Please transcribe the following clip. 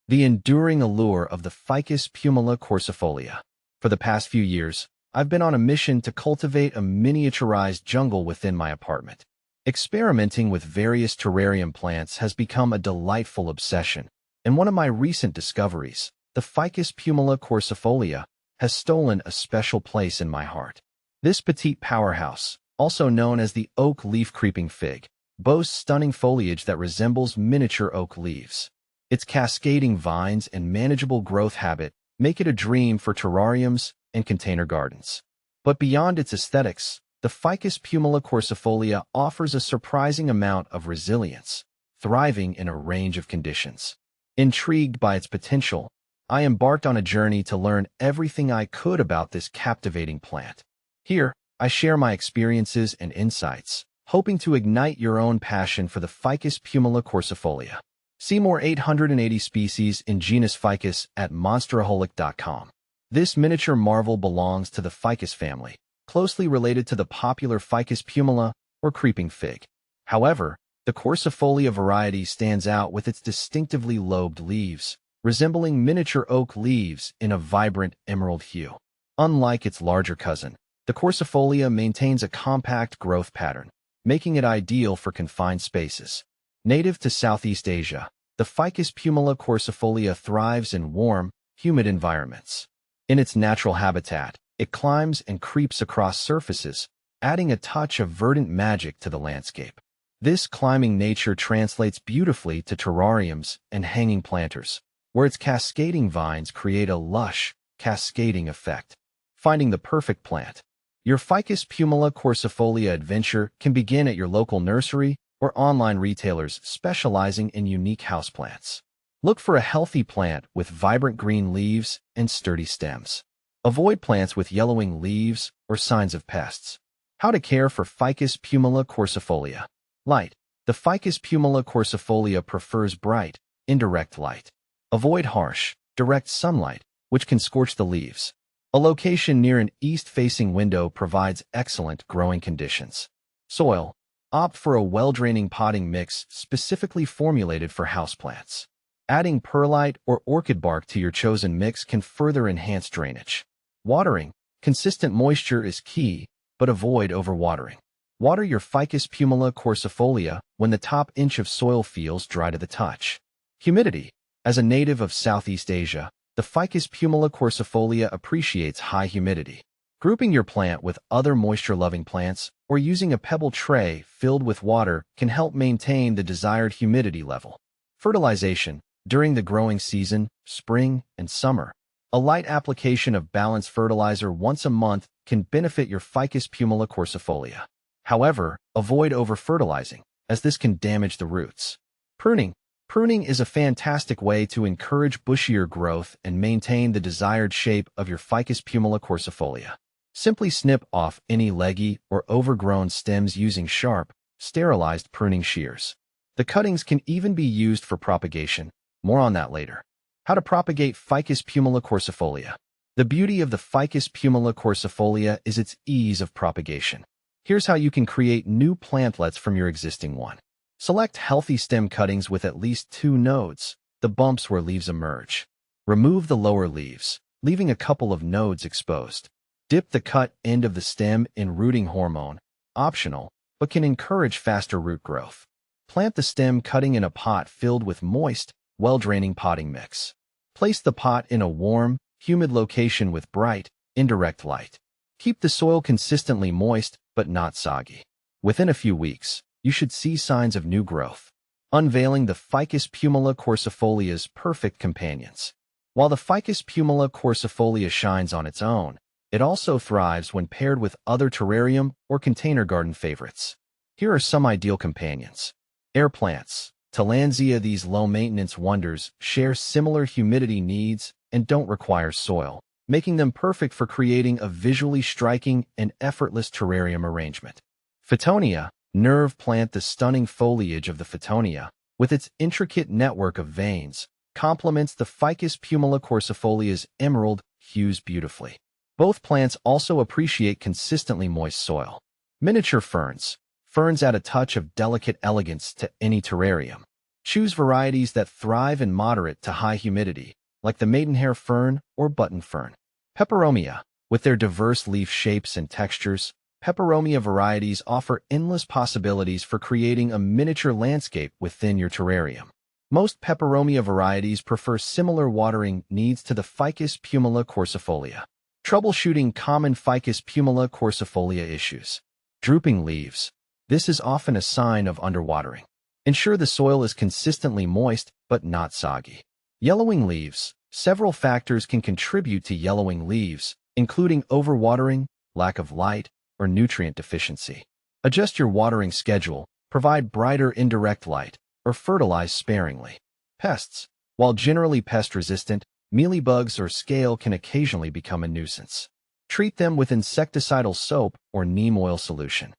The enduring allure of the Ficus Pumila quercifolia. For the past few years, I've been on a mission to cultivate a miniaturized jungle within my apartment. Experimenting with various terrarium plants has become a delightful obsession, and one of my recent discoveries, the Ficus Pumila quercifolia, has stolen a special place in my heart. This petite powerhouse, also known as the oak leaf creeping fig, boasts stunning foliage that resembles miniature oak leaves. Its cascading vines and manageable growth habit make it a dream for terrariums and container gardens. But beyond its aesthetics, the Ficus Pumila quercifolia offers a surprising amount of resilience, thriving in a range of conditions. Intrigued by its potential, I embarked on a journey to learn everything I could about this captivating plant. Here, I share my experiences and insights, hoping to ignite your own passion for the Ficus Pumila quercifolia. See more 880 species in genus Ficus at monsteraholic.com. This miniature marvel belongs to the Ficus family, closely related to the popular Ficus pumila or creeping fig. However, the quercifolia variety stands out with its distinctively lobed leaves, resembling miniature oak leaves in a vibrant emerald hue. Unlike its larger cousin, the quercifolia maintains a compact growth pattern, making it ideal for confined spaces. Native to Southeast Asia, the Ficus Pumila quercifolia thrives in warm, humid environments. In its natural habitat, it climbs and creeps across surfaces, adding a touch of verdant magic to the landscape. This climbing nature translates beautifully to terrariums and hanging planters, where its cascading vines create a lush, cascading effect. Finding the perfect plant. Your Ficus Pumila quercifolia adventure can begin at your local nursery or online retailers specializing in unique houseplants. Look for a healthy plant with vibrant green leaves and sturdy stems. Avoid plants with yellowing leaves or signs of pests. How to care for Ficus Pumila quercifolia. Light. The Ficus Pumila quercifolia prefers bright, indirect light. Avoid harsh, direct sunlight, which can scorch the leaves. A location near an east-facing window provides excellent growing conditions. Soil. Opt for a well-draining potting mix specifically formulated for houseplants. Adding perlite or orchid bark to your chosen mix can further enhance drainage. Watering. Consistent moisture is key, but avoid overwatering. Water your Ficus Pumila quercifolia when the top inch of soil feels dry to the touch. Humidity. As a native of Southeast Asia, the Ficus Pumila quercifolia appreciates high humidity. Grouping your plant with other moisture-loving plants or using a pebble tray filled with water can help maintain the desired humidity level. Fertilization. During the growing season, spring and summer, a light application of balanced fertilizer once a month can benefit your Ficus Pumila quercifolia. However, avoid over-fertilizing, as this can damage the roots. Pruning. Pruning is a fantastic way to encourage bushier growth and maintain the desired shape of your Ficus Pumila quercifolia. Simply snip off any leggy or overgrown stems using sharp, sterilized pruning shears. The cuttings can even be used for propagation. More on that later. How to propagate Ficus Pumila quercifolia. The beauty of the Ficus Pumila quercifolia is its ease of propagation. Here's how you can create new plantlets from your existing one. Select healthy stem cuttings with at least 2 nodes, the bumps where leaves emerge. Remove the lower leaves, leaving a couple of nodes exposed. Dip the cut end of the stem in rooting hormone, optional, but can encourage faster root growth. Plant the stem cutting in a pot filled with moist, well-draining potting mix. Place the pot in a warm, humid location with bright, indirect light. Keep the soil consistently moist, but not soggy. Within a few weeks, you should see signs of new growth. Unveiling the Ficus Pumila quercifolia's perfect companions. While the Ficus Pumila quercifolia shines on its own, it also thrives when paired with other terrarium or container garden favorites. Here are some ideal companions. Air plants. Tillandsia. These low-maintenance wonders share similar humidity needs and don't require soil, making them perfect for creating a visually striking and effortless terrarium arrangement. Fittonia. Nerve plant. The stunning foliage of the Fittonia, with its intricate network of veins, complements the Ficus Pumila quercifolia's emerald hues beautifully. Both plants also appreciate consistently moist soil. Miniature ferns. Ferns add a touch of delicate elegance to any terrarium. Choose varieties that thrive in moderate to high humidity, like the maidenhair fern or button fern. Peperomia. With their diverse leaf shapes and textures, peperomia varieties offer endless possibilities for creating a miniature landscape within your terrarium. Most peperomia varieties prefer similar watering needs to the Ficus Pumila quercifolia. Troubleshooting common Ficus Pumila quercifolia issues. Drooping leaves. This is often a sign of underwatering. Ensure the soil is consistently moist but not soggy. Yellowing leaves. Several factors can contribute to yellowing leaves, including overwatering, lack of light, or nutrient deficiency. Adjust your watering schedule, provide brighter indirect light, or fertilize sparingly. Pests. While generally pest-resistant, mealybugs or scale can occasionally become a nuisance. Treat them with insecticidal soap or neem oil solution.